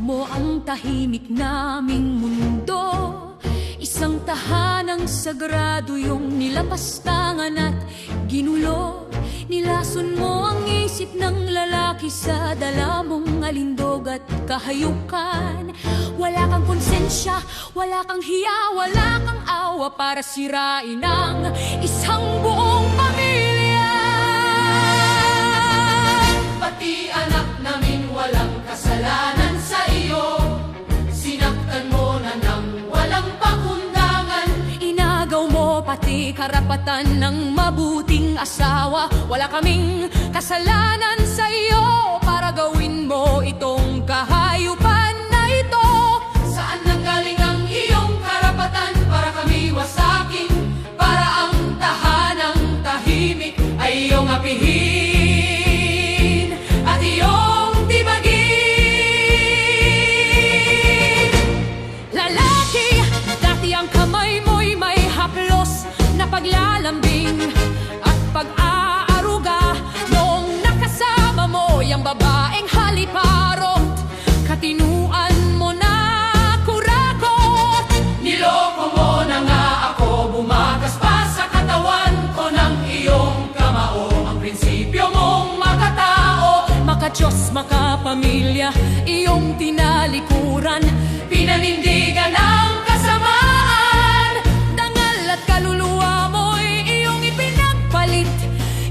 mo ang tahimik naming mundo. Isang tahanang sagrado yung nilapastangan at ginulo. Nilason mo ang isip ng lalaki sa dala mong alindog at kahayukan. Wala kang konsensya, wala kang hiya, wala kang awa para sirain ang isang buong pamilya. Pati anak namin walang kasalanan sa iyo. Sinaktan mo na nang walang pakundangan. Inagaw mo pati karapatan ng mabuting asawa. Wala kaming kasalanan sa iyo para gawin mo itong kahayupan na ito. Saan nanggaling ang iyong karapatan para kami wasakin? Para ang tahanang tahimik ay iyong apihin at iyong tibagin. Lalaki, dati ang kamay mo'y may haplos na paglalambing at pag-aaruga. Noong nakasama mo yung babaeng haliparot, katinuan mo na kurakot. Niloko mo na nga ako, bumagas pa sa katawan ko ng iyong kamao. Ang prinsipyo mong makatao, Maka-Diyos, maka-pamilya, iyong tinalikuran. pinanindigan ang kasamaan. Dangal at kaluluwa mo'y iyong ipinagpalit.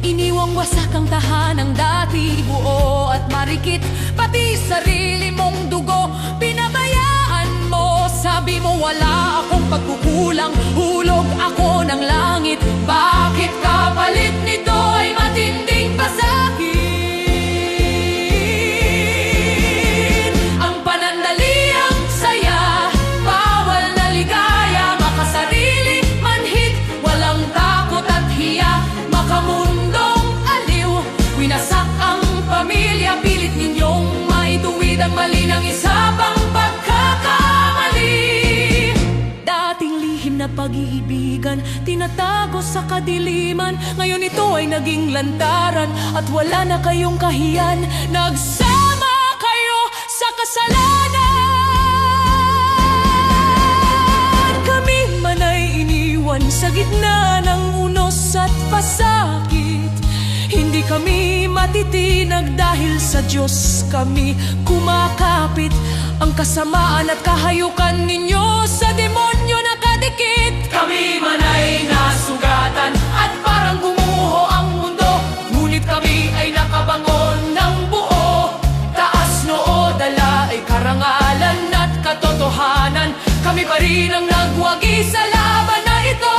Iniwang wasak ang tahanang dati buo at marikit. Pati sarili mong dugo pinabayaan mo. Sabi mo wala akong pagkukulang, hulog ako ng langit. Bakit kapalit nito ay matinding pasakit? Ang panandaliang saya, bawal na ligaya, makasarili, manhid, walang takot at hiya, makamundong aliw. Winasak ang pamilya, pilit ninyong maituwid ang mali ng isa pang pagkakamali. Dating lihim na pag-iibigan, tinatago sa kadiliman. Ngayon ito ay naging lantaran at wala na kayong kahiyan. Nagsama kayo sa kasalanan. Kami man ay iniwan sa gitna ng unos at pasakit. Hindi kami matitinag dahil sa Diyos kami kumakapit. Ang kasamaan at kahayukan ninyo sa demonyo nakadikit. Kami man ay nasugatan at parang gumuho ang mundo, ngunit kami ay nakabangon ng buo. Taas noo, dala ay karangalan at katotohanan. Kami pa rin ang nagwagi sa laban na ito.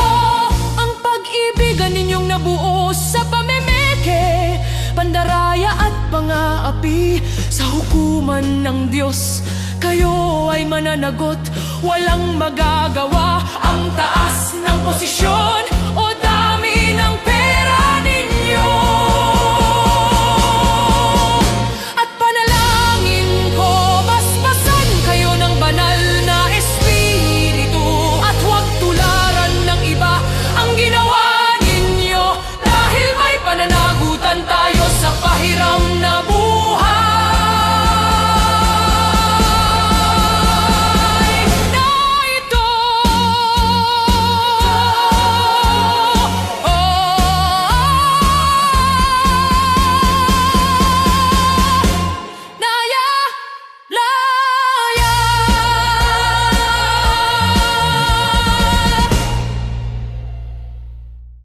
Ang pag-ibigan ninyong nabuo sa pamemeke, pandaraya at pang-aapi sa hukuman ng Diyos. Kayo ay mananagot, walang magagawa. Ang taas ng posisyon